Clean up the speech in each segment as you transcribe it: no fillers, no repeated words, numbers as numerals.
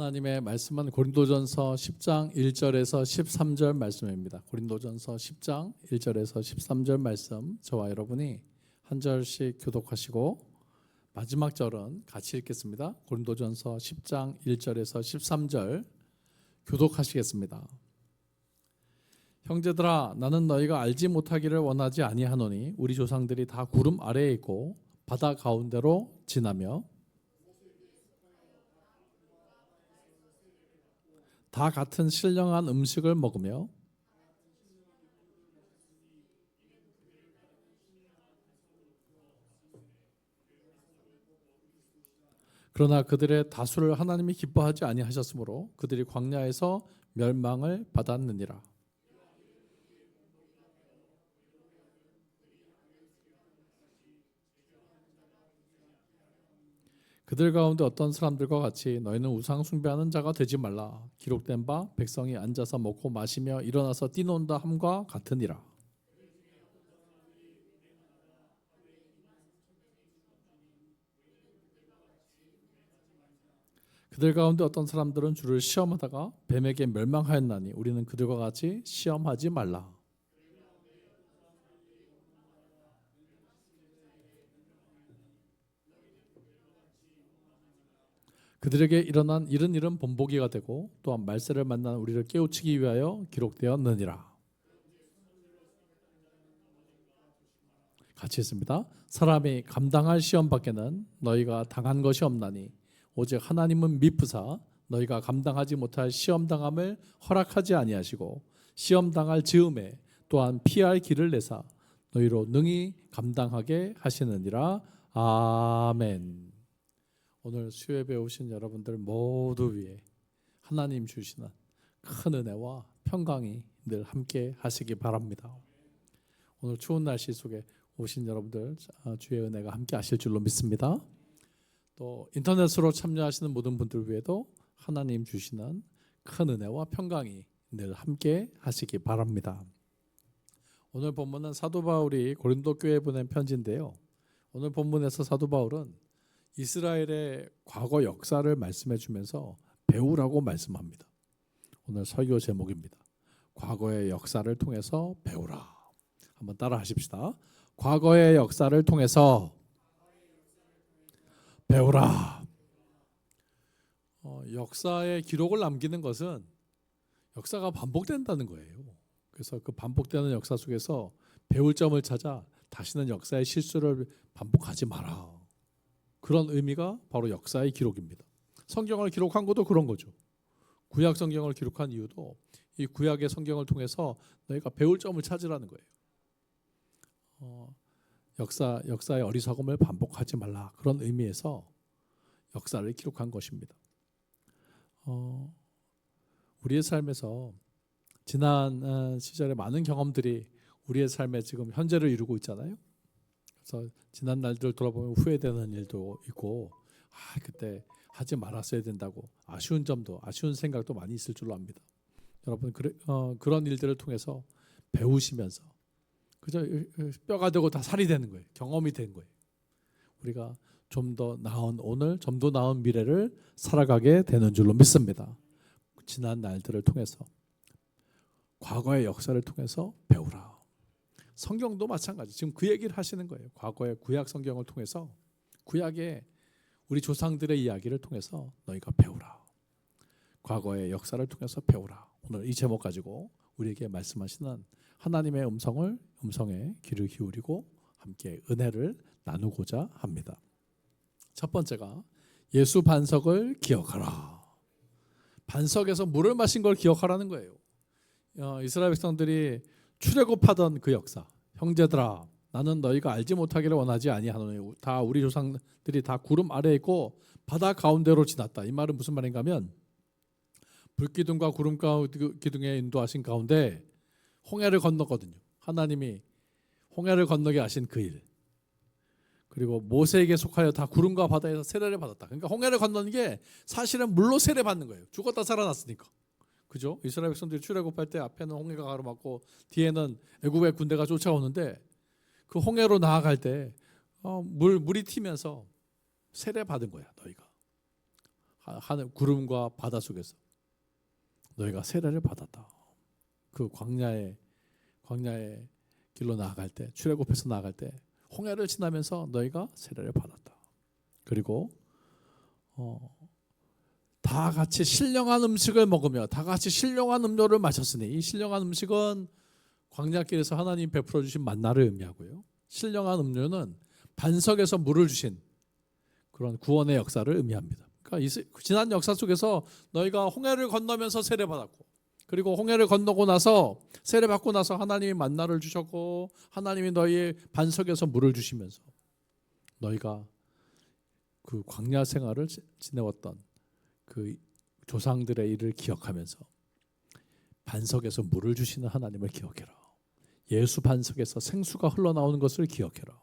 하나님의 말씀은 고린도전서 10장 1절에서 13절 말씀입니다. 고린도전서 10장 1절에서 13절 말씀, 저와 여러분이 한 절씩 교독하시고 마지막 절은 같이 읽겠습니다. 고린도전서 10장 1절에서 13절 교독하시겠습니다. 형제들아, 나는 너희가 알지 못하기를 원하지 아니하노니 우리 조상들이 다 구름 아래에 있고 바다 가운데로 지나며 다 같은 신령한 음식을 먹으며 그러나 그들의 다수를 하나님이 기뻐하지 아니하셨으므로 그들이 광야에서 멸망을 받았느니라. 그들 가운데 어떤 사람들과 같이 너희는 우상 숭배하는 자가 되지 말라. 기록된 바 백성이 앉아서 먹고 마시며 일어나서 뛰논다 함과 같으니라. 그들 가운데 어떤 사람들은 주를 시험하다가 뱀에게 멸망하였나니 우리는 그들과 같이 시험하지 말라. 그들에게 일어난 이런 일은 본보기가 되고 또한 말세를 만난 우리를 깨우치기 위하여 기록되었느니라. 같이 했습니다. 사람이 감당할 시험 밖에는 너희가 당한 것이 없나니 오직 하나님은 미쁘사 너희가 감당하지 못할 시험 당함을 허락하지 아니하시고 시험 당할 즈음에 또한 피할 길을 내사 너희로 능히 감당하게 하시느니라. 아멘. 오늘 수요예배 오신 여러분들 모두 위해 하나님 주시는 큰 은혜와 평강이 늘 함께 하시기 바랍니다. 오늘 추운 날씨 속에 오신 여러분들 주의 은혜가 함께 하실 줄로 믿습니다. 또 인터넷으로 참여하시는 모든 분들 위에도 하나님 주시는 큰 은혜와 평강이 늘 함께 하시기 바랍니다. 오늘 본문은 사도 바울이 고린도 교회에 보낸 편지인데요. 오늘 본문에서 사도 바울은 이스라엘의 과거 역사를 말씀해 주면서 배우라고 말씀합니다. 오늘 설교 제목입니다. 과거의 역사를 통해서 배우라. 한번 따라 하십시다. 과거의 역사를 통해서 배우라. 역사의 기록을 남기는 것은 역사가 반복된다는 거예요. 그래서 그 반복되는 역사 속에서 배울 점을 찾아 다시는 역사의 실수를 반복하지 마라. 그런 의미가 바로 역사의 기록입니다. 성경을 기록한 것도 그런 거죠. 구약 성경을 기록한 이유도 이 구약의 성경을 통해서 너희가 배울 점을 찾으라는 거예요. 역사의 어리석음을 반복하지 말라. 그런 의미에서 역사를 기록한 것입니다. 우리의 삶에서 지난 시절의 많은 경험들이 우리의 삶에 지금 현재를 이루고 있잖아요. 그래서 지난 날들 돌아보면 후회되는 일도 있고 그때 하지 말았어야 된다고 아쉬운 점도 아쉬운 생각도 많이 있을 줄로 압니다. 여러분 그런 일들을 통해서 배우시면서 그저 뼈가 되고 다 살이 되는 거예요. 경험이 된 거예요. 우리가 좀 더 나은 오늘, 좀 더 나은 미래를 살아가게 되는 줄로 믿습니다. 지난 날들을 통해서 과거의 역사를 통해서 배우라. 성경도 마찬가지. 지금 그 얘기를 하시는 거예요. 과거의 구약 성경을 통해서 구약의 우리 조상들의 이야기를 통해서 너희가 배우라. 과거의 역사를 통해서 배우라. 오늘 이 제목 가지고 우리에게 말씀하시는 하나님의 음성에 귀를 기울이고 함께 은혜를 나누고자 합니다. 첫 번째가 예수 반석을 기억하라. 반석에서 물을 마신 걸 기억하라는 거예요. 이스라엘 백성들이 출애굽하던 그 역사. 형제들아, 나는 너희가 알지 못하기를 원하지 아니하노니 다 우리 조상들이 다 구름 아래에 있고 바다 가운데로 지났다. 이 말은 무슨 말인가 하면 불기둥과 구름 기둥에 인도하신 가운데 홍해를 건넜거든요. 하나님이 홍해를 건너게 하신 그 일. 그리고 모세에게 속하여 다 구름과 바다에서 세례를 받았다. 그러니까 홍해를 건너는 게 사실은 물로 세례 받는 거예요. 죽었다 살아났으니까. 그죠? 이스라엘 백성들이 출애굽할 때 앞에는 홍해가 가로막고 뒤에는 애굽의 군대가 쫓아오는데 그 홍해로 나아갈 때 물이 튀면서 세례 받은 거야. 너희가 하늘 구름과 바다 속에서 너희가 세례를 받았다. 그 광야의 길로 나아갈 때, 출애굽해서 나아갈 때 홍해를 지나면서 너희가 세례를 받았다. 그리고 다 같이 신령한 음식을 먹으며 다 같이 신령한 음료를 마셨으니, 이 신령한 음식은 광야길에서 하나님 베풀어 주신 만나를 의미하고요, 신령한 음료는 반석에서 물을 주신 그런 구원의 역사를 의미합니다. 그러니까 지난 역사 속에서 너희가 홍해를 건너면서 세례받았고, 그리고 홍해를 건너고 나서 세례받고 나서 하나님이 만나를 주셨고, 하나님이 너희의 반석에서 물을 주시면서 너희가 그 광야 생활을 지내왔던 그 조상들의 일을 기억하면서 반석에서 물을 주시는 하나님을 기억해라. 예수 반석에서 생수가 흘러나오는 것을 기억해라.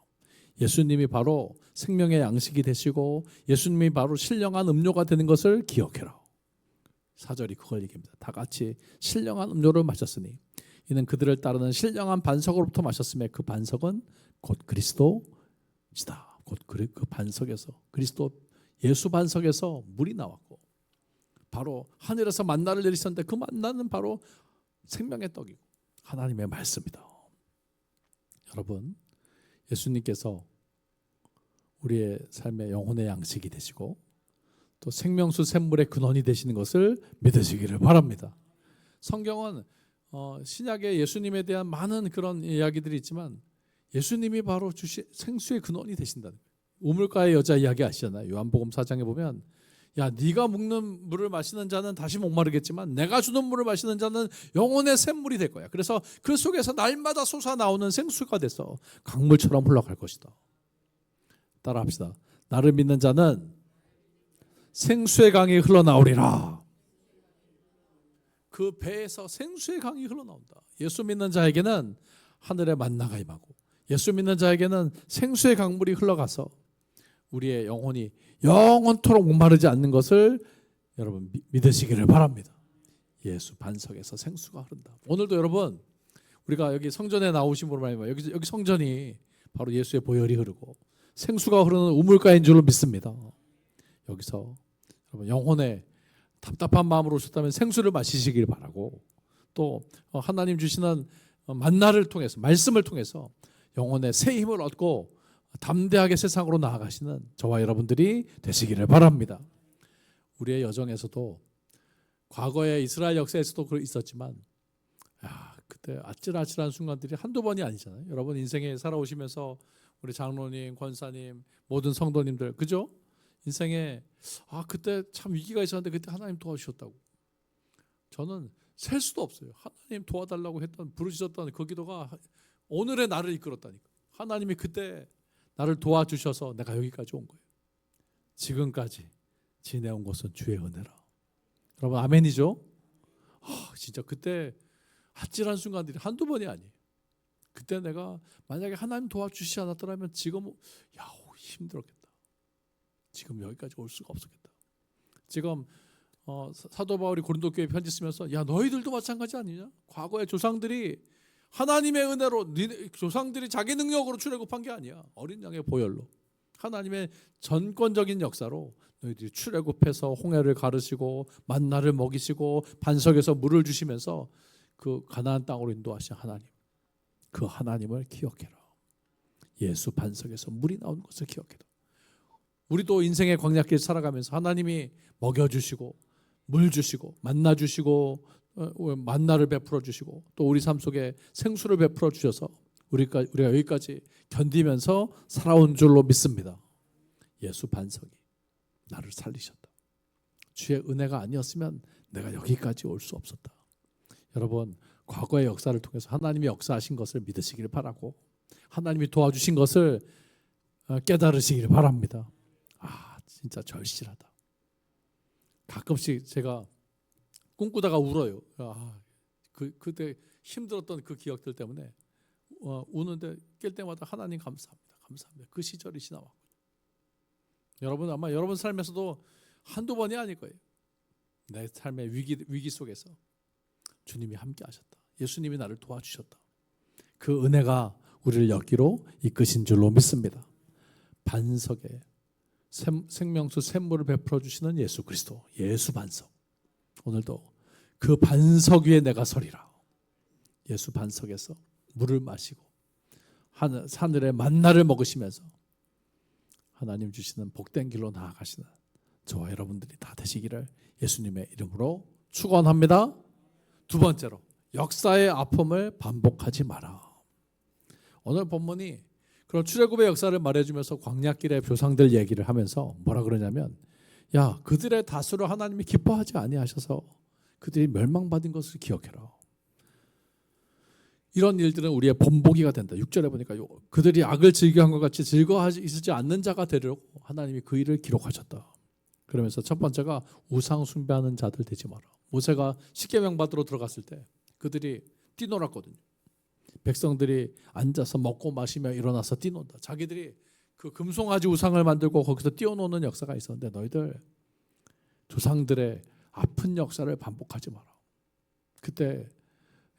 예수님이 바로 생명의 양식이 되시고 예수님이 바로 신령한 음료가 되는 것을 기억해라. 4절이 그걸 얘기합니다. 다 같이 신령한 음료를 마셨으니 이는 그들을 따르는 신령한 반석으로부터 마셨음에 그 반석은 곧 그리스도시다. 곧 그 반석에서, 그리스도 예수 반석에서 물이 나왔고, 바로 하늘에서 만나를 내리셨는데 그 만나는 바로 생명의 떡이고 하나님의 말씀이다. 여러분, 예수님께서 우리의 삶의 영혼의 양식이 되시고 또 생명수 샘물의 근원이 되시는 것을 믿으시기를 바랍니다. 성경은 신약에 예수님에 대한 많은 그런 이야기들이 있지만 예수님이 바로 주신 생수의 근원이 되신다는 거예요. 우물가의 여자 이야기 아시잖아요. 요한복음 4장에 보면, 야, 네가 먹는 물을 마시는 자는 다시 목마르겠지만 내가 주는 물을 마시는 자는 영혼의 샘물이 될 거야. 그래서 그 속에서 날마다 솟아나오는 생수가 돼서 강물처럼 흘러갈 것이다. 따라합시다. 나를 믿는 자는 생수의 강이 흘러나오리라. 그 배에서 생수의 강이 흘러나온다. 예수 믿는 자에게는 하늘의 만나가 임하고 예수 믿는 자에게는 생수의 강물이 흘러가서 우리의 영혼이 영원토록 목마르지 않는 것을 여러분 믿으시기를 바랍니다. 예수 반석에서 생수가 흐른다. 오늘도 여러분, 우리가 여기 성전에 나오심으로 말미암아 여기 성전이 바로 예수의 보혈이 흐르고 생수가 흐르는 우물가인 줄로 믿습니다. 여기서 여러분 영혼에 답답한 마음으로 오셨다면 생수를 마시시길 바라고, 또 하나님 주시는 만나를 통해서, 말씀을 통해서 영혼에 새 힘을 얻고 담대하게 세상으로 나아가시는 저와 여러분들이 되시기를 바랍니다. 우리의 여정에서도 과거의 이스라엘 역사에서도 있었지만 그때 아찔아찔한 순간들이 한두 번이 아니잖아요. 여러분 인생에 살아오시면서 우리 장로님, 권사님, 모든 성도님들, 그죠? 인생에 그때 참 위기가 있었는데 그때 하나님 도와주셨다고. 저는 셀 수도 없어요. 하나님 도와달라고 했던, 부르셨던 그 기도가 오늘의 나를 이끌었다니까. 하나님이 그때 나를 도와주셔서 내가 여기까지 온 거예요. 지금까지 지내온 것은 주의 은혜라. 여러분 아멘이죠? 진짜 그때 아찔한 순간들이 한두 번이 아니에요. 그때 내가 만약에 하나님 도와주시지 않았더라면 지금 힘들었겠다. 지금 여기까지 올 수가 없었겠다. 지금 사도 바울이 고린도 교회에 편지 쓰면서, 야, 너희들도 마찬가지 아니냐? 과거의 조상들이 하나님의 은혜로, 조상들이 자기 능력으로 출애굽한 게 아니야. 어린 양의 보혈로 하나님의 전권적인 역사로 너희들이 출애굽해서 홍해를 가르시고 만나를 먹이시고 반석에서 물을 주시면서 그 가나안 땅으로 인도하신 하나님, 그 하나님을 기억해라. 예수 반석에서 물이 나오는 것을 기억해라. 우리도 인생의 광야길 살아가면서 하나님이 먹여주시고 물 주시고 만나 주시고 만나를 베풀어 주시고 또 우리 삶 속에 생수를 베풀어 주셔서 우리가 여기까지 견디면서 살아온 줄로 믿습니다. 예수 반석이 나를 살리셨다. 주의 은혜가 아니었으면 내가 여기까지 올 수 없었다. 여러분, 과거의 역사를 통해서 하나님이 역사하신 것을 믿으시길 바라고 하나님이 도와주신 것을 깨달으시길 바랍니다. 진짜 절실하다. 가끔씩 제가 꿈꾸다가 울어요. 그때 힘들었던 그 기억들 때문에 우는데 깰 때마다 하나님 감사합니다. 감사합니다. 그 시절이 지나왔고. 여러분 아마 여러분 삶에서도 한두 번이 아닐 거예요. 내 삶의 위기 속에서 주님이 함께 하셨다. 예수님이 나를 도와주셨다. 그 은혜가 우리를 여기로 이끄신 줄로 믿습니다. 반석에 생명수 샘물을 베풀어 주시는 예수 그리스도, 예수 반석. 오늘도 그 반석 위에 내가 서리라. 예수 반석에서 물을 마시고 하늘의 만나를 먹으시면서 하나님 주시는 복된 길로 나아가시는 저와 여러분들이 다 되시기를 예수님의 이름으로 축원합니다. 두 번째로, 역사의 아픔을 반복하지 마라. 오늘 본문이 그런 출애굽의 역사를 말해주면서 광야길의 조상들 얘기를 하면서 뭐라 그러냐면, 야, 그들의 다수를 하나님이 기뻐하지 아니하셔서 그들이 멸망받은 것을 기억해라. 이런 일들은 우리의 본보기가 된다. 6절에 보니까 그들이 악을 즐겨한 것 같이 즐거워하지 않는 자가 되려고 하나님이 그 일을 기록하셨다. 그러면서 첫 번째가 우상 숭배하는 자들 되지 마라. 모세가 십계명 받으러 들어갔을 때 그들이 뛰놀았거든요. 백성들이 앉아서 먹고 마시며 일어나서 뛰논다. 자기들이 그 금송아지 우상을 만들고 거기서 뛰어노는 역사가 있었는데, 너희들 조상들의 아픈 역사를 반복하지 마라. 그때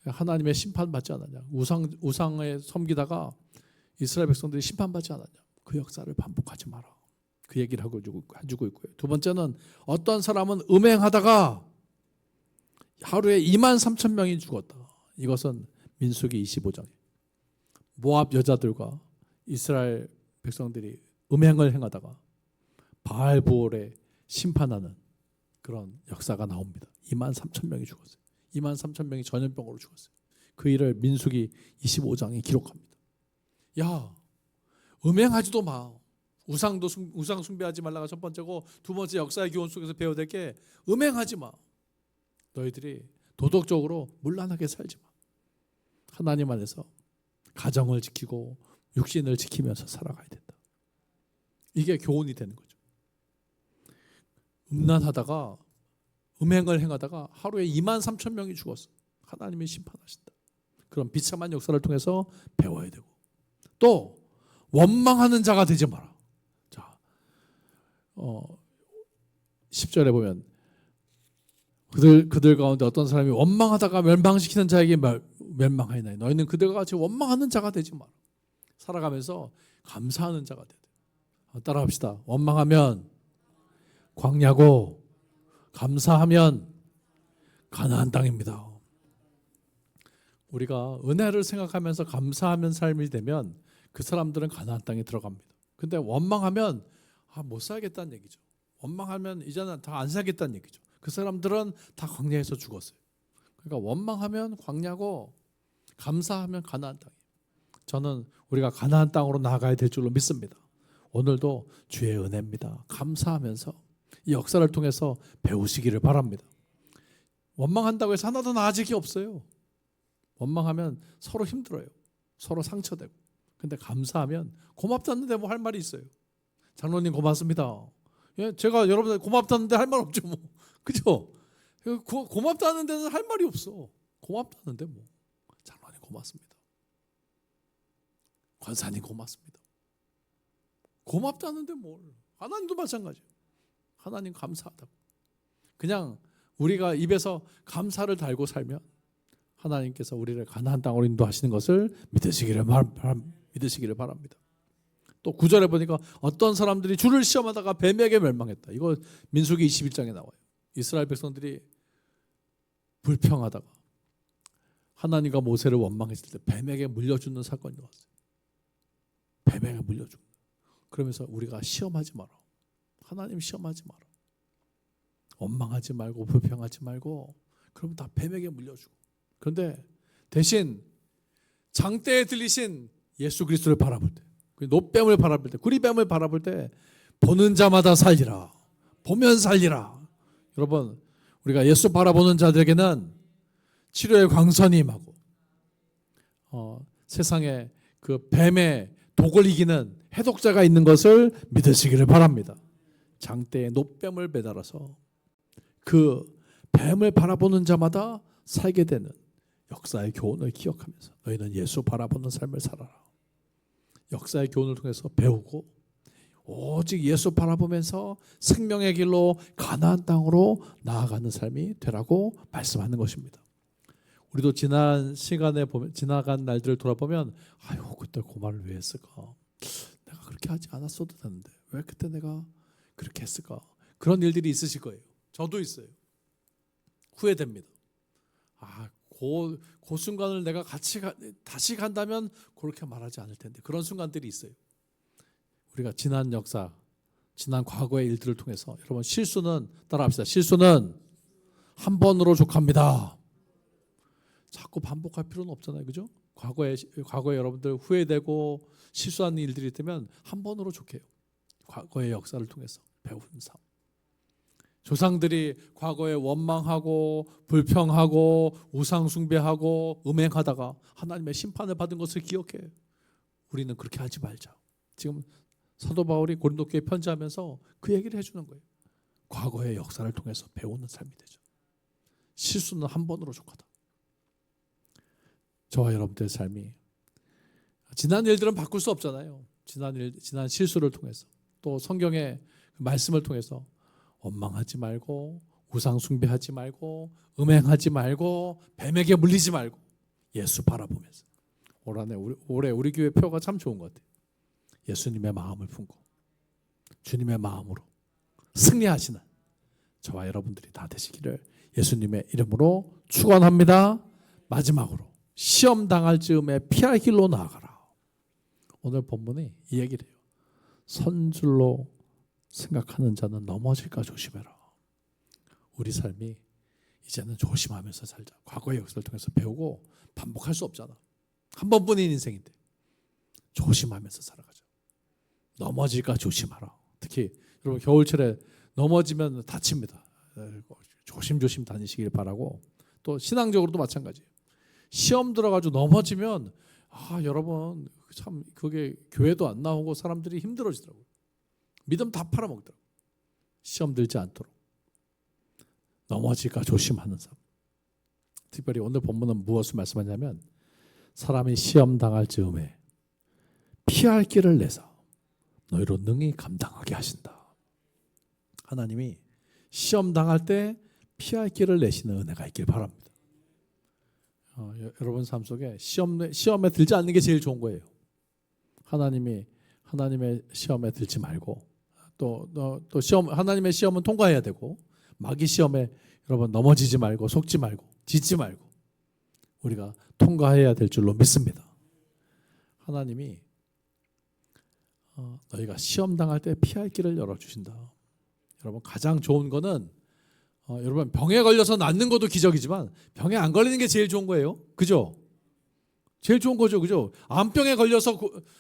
하나님의 심판받지 않았냐. 우상에 섬기다가 이스라엘 백성들이 심판받지 않았냐. 그 역사를 반복하지 마라. 그 얘기를 해주고 있고요. 두 번째는 어떤 사람은 음행하다가 하루에 23,000명이 죽었다. 이것은 민수기 25장에 모압 여자들과 이스라엘 백성들이 음행을 행하다가 바알 부올에 심판하는 그런 역사가 나옵니다. 23,000명이 죽었어요. 23,000명이 전염병으로 죽었어요. 그 일을 민수기 25장에 기록합니다. 야, 음행하지도 마. 우상 숭배하지 말라가 첫 번째고, 두 번째 역사의 교훈 속에서 배워야 될 게 음행하지 마. 너희들이 도덕적으로 문란하게 살지 마. 하나님 안에서 가정을 지키고 육신을 지키면서 살아가야 된다. 이게 교훈이 되는 거죠. 음란하다가 음행을 행하다가 하루에 23,000명이 죽었어. 하나님이 심판하신다. 그런 비참한 역사를 통해서 배워야 되고, 또 원망하는 자가 되지 마라. 자, 10절에 보면 그들 가운데 어떤 사람이 원망하다가 멸망시키는 자에게 멸망하이나니 너희는 그들과 같이 원망하는 자가 되지 마라. 살아가면서 감사하는 자가 되야 돼. 따라합시다. 원망하면 광야고 감사하면 가나안 땅입니다. 우리가 은혜를 생각하면서 감사하면 삶이 되면 그 사람들은 가나안 땅에 들어갑니다. 근데 원망하면 못 살겠다는 얘기죠. 원망하면 이제는 다 안 살겠다는 얘기죠. 그 사람들은 다 광야에서 죽었어요. 그러니까 원망하면 광야고 감사하면 가나안 땅이에요. 저는 우리가 가나안 땅으로 나아가야 될 줄로 믿습니다. 오늘도 주의 은혜입니다. 감사하면서 이 역사를 통해서 배우시기를 바랍니다. 원망한다고 해서 하나도 나아질 게 없어요. 원망하면 서로 힘들어요. 서로 상처되고. 근데 감사하면 고맙다는데 뭐 할 말이 있어요. 장로님 고맙습니다. 예, 제가 여러분들 고맙다는데 할 말 없죠 뭐. 그죠? 고맙다는 데는 할 말이 없어. 고맙다는데 뭐. 장로님 고맙습니다. 권사님 고맙습니다. 고맙다는데 뭘. 하나님도 마찬가지예요. 하나님 감사하다고. 그냥 우리가 입에서 감사를 달고 살면 하나님께서 우리를 가나안 땅으로 인도하시는 것을 믿으시기를 바랍니다. 또 9절에 보니까 어떤 사람들이 주를 시험하다가 뱀에게 멸망했다. 이거 민수기 21장에 나와요. 이스라엘 백성들이 불평하다가 하나님과 모세를 원망했을 때 뱀에게 물려주는 사건이 나왔어요. 뱀에게 물려주는. 그러면서 우리가 시험하지 마라. 하나님 시험하지 마라. 원망하지 말고 불평하지 말고 그러면 다 뱀에게 물려주고. 그런데 대신 장대에 들리신 예수 그리스도를 바라볼 때, 노뱀을 바라볼 때, 구리뱀을 바라볼 때 보는 자마다 살리라. 보면 살리라. 여러분, 우리가 예수 바라보는 자들에게는 치료의 광선이 임하고 세상에 그 뱀의 독을 이기는 해독자가 있는 것을 믿으시기를 바랍니다. 장대에 노뱀을 매달아서 그 뱀을 바라보는 자마다 살게 되는 역사의 교훈을 기억하면서 너희는 예수 바라보는 삶을 살아라. 역사의 교훈을 통해서 배우고 오직 예수 바라보면서 생명의 길로 가나안 땅으로 나아가는 삶이 되라고 말씀하는 것입니다. 우리도 지난 시간에 보면, 지나간 날들을 돌아보면 아유 그때 그 말을 왜 했을까? 내가 그렇게 하지 않았어도 되는데 왜 그때 내가 그렇게 했을까? 그런 일들이 있으실 거예요. 저도 있어요. 후회됩니다. 그 순간을 내가 다시 간다면 그렇게 말하지 않을 텐데. 그런 순간들이 있어요. 우리가 지난 역사, 지난 과거의 일들을 통해서 여러분 실수는 따라합시다. 실수는 한 번으로 족합니다. 자꾸 반복할 필요는 없잖아요. 그죠? 과거에 여러분들 후회되고 실수한 일들이 있다면 한 번으로 족해요. 과거의 역사를 통해서 배운 삶. 조상들이 과거에 원망하고 불평하고 우상숭배하고 음행하다가 하나님의 심판을 받은 것을 기억해. 우리는 그렇게 하지 말자. 지금 사도 바울이 고린도 교회에 편지하면서 그 얘기를 해주는 거예요. 과거의 역사를 통해서 배우는 삶이 되죠. 실수는 한 번으로 족하다. 저와 여러분들의 삶이 지난 일들은 바꿀 수 없잖아요. 지난 실수를 통해서 또 성경의 말씀을 통해서 원망하지 말고 우상 숭배하지 말고 음행하지 말고 뱀에게 물리지 말고 예수 바라보면서 올해 우리 교회 표가 참 좋은 것 같아요. 예수님의 마음을 품고 주님의 마음으로 승리하시는 저와 여러분들이 다 되시기를 예수님의 이름으로 축원합니다. 마지막으로 시험 당할 즈음에 피할 길로 나아가라. 오늘 본문이 이 얘기를 해요. 선줄로 생각하는 자는 넘어질까 조심해라. 우리 삶이 이제는 조심하면서 살자. 과거의 역사를 통해서 배우고 반복할 수 없잖아. 한 번뿐인 인생인데 조심하면서 살아가자. 넘어질까 조심하라. 특히 여러분 겨울철에 넘어지면 다칩니다. 조심조심 다니시길 바라고. 또 신앙적으로도 마찬가지예요. 시험 들어가지고 넘어지면 여러분 참 그게 교회도 안 나오고 사람들이 힘들어지더라고요. 믿음 다 팔아먹더라고요. 시험 들지 않도록 넘어질까 조심하는 삶. 특별히 오늘 본문은 무엇을 말씀하냐면 사람이 시험 당할 즈음에 피할 길을 내사 너희로 능히 감당하게 하신다. 하나님이 시험 당할 때 피할 길을 내시는 은혜가 있길 바랍니다. 여러분 삶 속에 시험에 들지 않는 게 제일 좋은 거예요. 하나님의 시험에 들지 말고 또 하나님의 시험은 통과해야 되고 마귀 시험에 여러분 넘어지지 말고 속지 말고 짓지 말고 우리가 통과해야 될 줄로 믿습니다. 하나님이 너희가 시험 당할 때 피할 길을 열어주신다. 여러분 가장 좋은 거는 여러분 병에 걸려서 낫는 것도 기적이지만 병에 안 걸리는 게 제일 좋은 거예요. 그죠? 제일 좋은 거죠. 그죠? 암병에 걸려서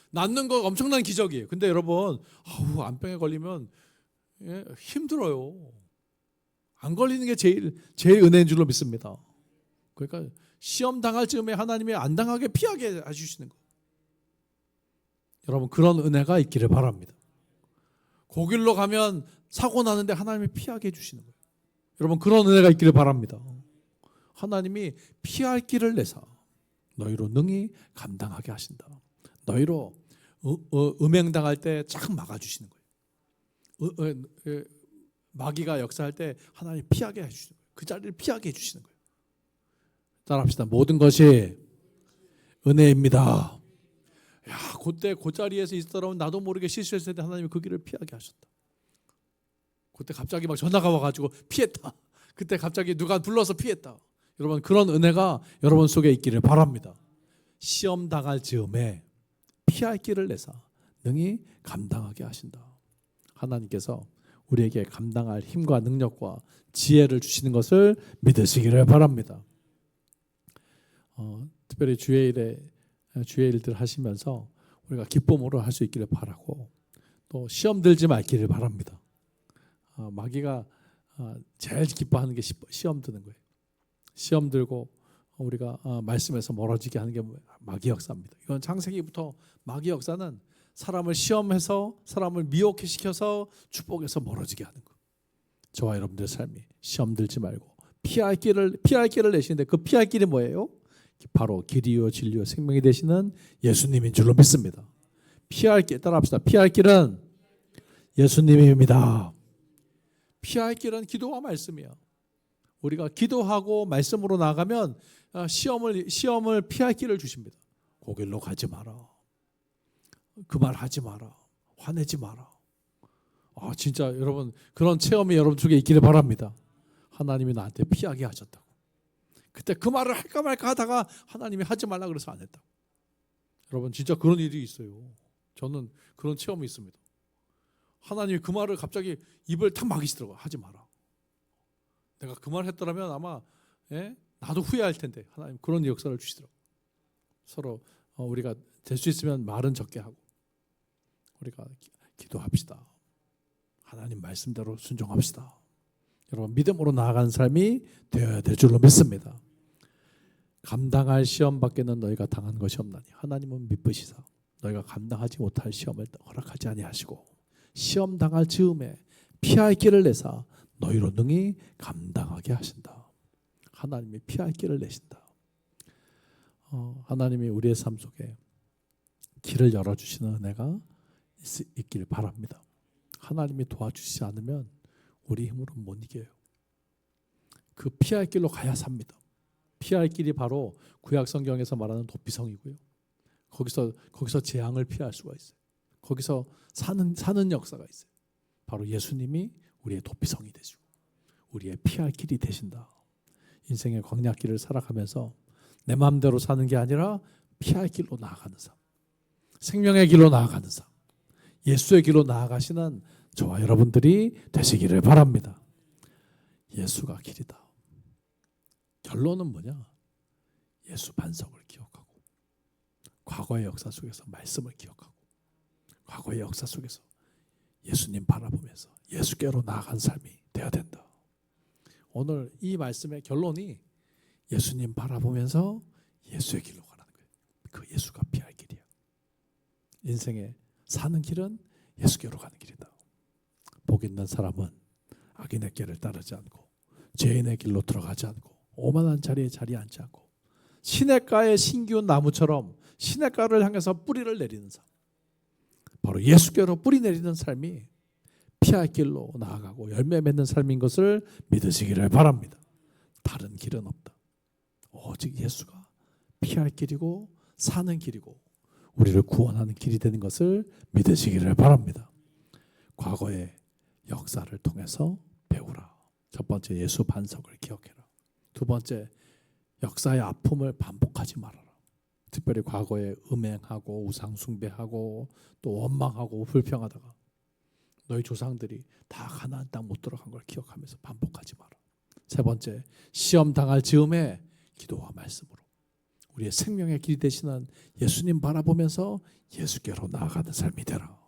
낫는 거 엄청난 기적이에요. 근데 여러분 암병에 걸리면 힘들어요. 안 걸리는 게 제일 은혜인 줄로 믿습니다. 그러니까 시험 당할 즈음에 하나님이 안 당하게 피하게 해주시는 거예요. 여러분 그런 은혜가 있기를 바랍니다. 거길로 가면 사고 나는데 하나님이 피하게 해주시는 거예요. 여러분 그런 은혜가 있기를 바랍니다. 하나님이 피할 길을 내사 너희로 능히 감당하게 하신다. 너희로 음행당할 때 쫙 막아주시는 거예요. 마귀가 역사할 때 하나님이 피하게 해주시는 거예요. 그 자리를 피하게 해주시는 거예요. 따라합시다. 모든 것이 은혜입니다. 그때 그 자리에서 있었더라면 나도 모르게 실수했을 때 하나님이 그 길을 피하게 하셨다. 그때 갑자기 막 전화가 와가지고 피했다. 그때 갑자기 누가 불러서 피했다. 여러분 그런 은혜가 여러분 속에 있기를 바랍니다. 시험 당할 즈음에 피할 길을 내사 능히 감당하게 하신다. 하나님께서 우리에게 감당할 힘과 능력과 지혜를 주시는 것을 믿으시기를 바랍니다. 특별히 주의 일들 하시면서 우리가 기쁨으로 할 수 있기를 바라고 또 시험 들지 말기를 바랍니다. 마귀가 제일 기뻐하는 게 시험 드는 거예요. 시험 들고 우리가 말씀에서 멀어지게 하는 게 마귀 역사입니다. 이건 창세기부터 마귀 역사는 사람을 시험해서 사람을 미혹해 시켜서 축복에서 멀어지게 하는 거. 저와 여러분들의 삶이 시험 들지 말고 피할 길을 내시는데 그 피할 길이 뭐예요? 바로 길이요 진리요 생명이 되시는 예수님인 줄로 믿습니다. 피할 길 따라합시다. 피할 길은 예수님입니다. 피할 길은 기도와 말씀이야. 우리가 기도하고 말씀으로 나가면 시험을 피할 길을 주십니다. 그 길로 가지 마라. 그 말 하지 마라. 화내지 마라. 진짜 여러분 그런 체험이 여러분 중에 있기를 바랍니다. 하나님이 나한테 피하게 하셨다고. 그때 그 말을 할까 말까 하다가 하나님이 하지 말라 그래서 안 했다고. 여러분 진짜 그런 일이 있어요. 저는 그런 체험이 있습니다. 하나님이 그 말을 갑자기 입을 탁 막이시더라고요. 하지 마라. 내가 그 말 했더라면 아마 나도 후회할 텐데 하나님 그런 역사를 주시더라고요. 서로 우리가 될 수 있으면 말은 적게 하고 우리가 기도합시다. 하나님 말씀대로 순종합시다. 여러분 믿음으로 나아가는 삶이 되어야 될 줄로 믿습니다. 감당할 시험 밖에는 너희가 당한 것이 없나니 하나님은 미쁘시사 너희가 감당하지 못할 시험을 허락하지 아니하시고 시험 당할 즈음에 피할 길을 내사 너희로 능히 감당하게 하신다. 하나님이 피할 길을 내신다. 하나님이 우리의 삶 속에 길을 열어주시는 은혜가 있길 바랍니다. 하나님이 도와주시지 않으면 우리 힘으로는 못 이겨요. 그 피할 길로 가야 삽니다. 피할 길이 바로 구약 성경에서 말하는 도피성이고요. 거기서 재앙을 피할 수가 있어요. 거기서 사는 역사가 있어요. 바로 예수님이 우리의 도피성이 되시고 우리의 피할 길이 되신다. 인생의 광야길을 살아가면서 내 마음대로 사는 게 아니라 피할 길로 나아가는 삶, 생명의 길로 나아가는 삶, 예수의 길로 나아가시는 저와 여러분들이 되시기를 바랍니다. 예수가 길이다. 결론은 뭐냐? 예수 반석을 기억하고 과거의 역사 속에서 말씀을 기억하고 과거의 역사 속에서 예수님 바라보면서 예수께로 나아간 삶이 되어야 된다. 오늘 이 말씀의 결론이 예수님 바라보면서 예수의 길로 가라는 거예요. 그 예수가 피할 길이야. 인생의 사는 길은 예수께로 가는 길이다. 복 있는 사람은 악인의 길을 따르지 않고 죄인의 길로 들어가지 않고 오만한 자리에 자리 앉지 않고 시냇가의 신기운 나무처럼 시냇가를 향해서 뿌리를 내리는 삶, 바로 예수께로 뿌리 내리는 삶이 피할 길로 나아가고 열매 맺는 삶인 것을 믿으시기를 바랍니다. 다른 길은 없다. 오직 예수가 피할 길이고 사는 길이고 우리를 구원하는 길이 되는 것을 믿으시기를 바랍니다. 과거의 역사를 통해서 배우라. 첫 번째, 예수 반석을 기억해라. 두 번째, 역사의 아픔을 반복하지 말아라. 특별히 과거에 음행하고 우상 숭배하고 또 원망하고 불평하다가 너희 조상들이 다 가나안 땅 못 들어간 걸 기억하면서 반복하지 마라. 세 번째, 시험 당할 즈음에 기도와 말씀으로 우리의 생명의 길이 되시는 예수님 바라보면서 예수께로 나아가는 삶이 되라.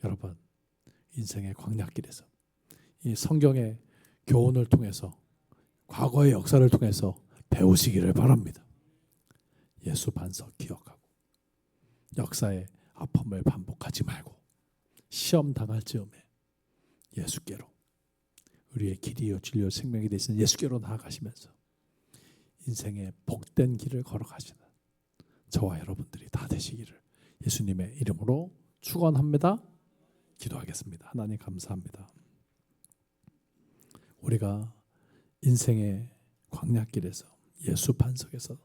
여러분, 인생의 광야길에서 이 성경의 교훈을 통해서 과거의 역사를 통해서 배우시기를 바랍니다. 예수 반석 기억하고 역사의 아픔을 반복하지 말고 시험 당할 즈음에 예수께로 우리의 길이요 진리요 생명이 되시는 예수께로 나아가시면서 인생의 복된 길을 걸어가시는 저와 여러분들이 다 되시기를 예수님의 이름으로 축원합니다. 기도하겠습니다. 하나님 감사합니다. 우리가 인생의 광야길에서 예수 반석에서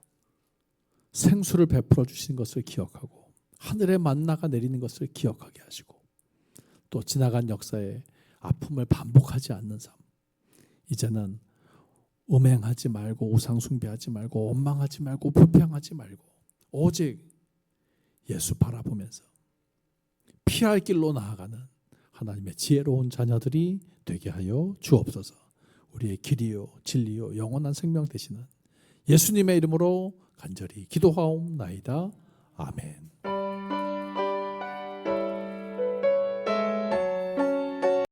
생수를 베풀어 주신 것을 기억하고 하늘의 만나가 내리는 것을 기억하게 하시고 또 지나간 역사의 아픔을 반복하지 않는 삶, 이제는 음행하지 말고 우상 숭배하지 말고 원망하지 말고 불평하지 말고 오직 예수 바라보면서 피할 길로 나아가는 하나님의 지혜로운 자녀들이 되게 하여 주옵소서. 우리의 길이요 진리요 영원한 생명 되시는 예수님의 이름으로 간절히 기도하옵나이다. 아멘.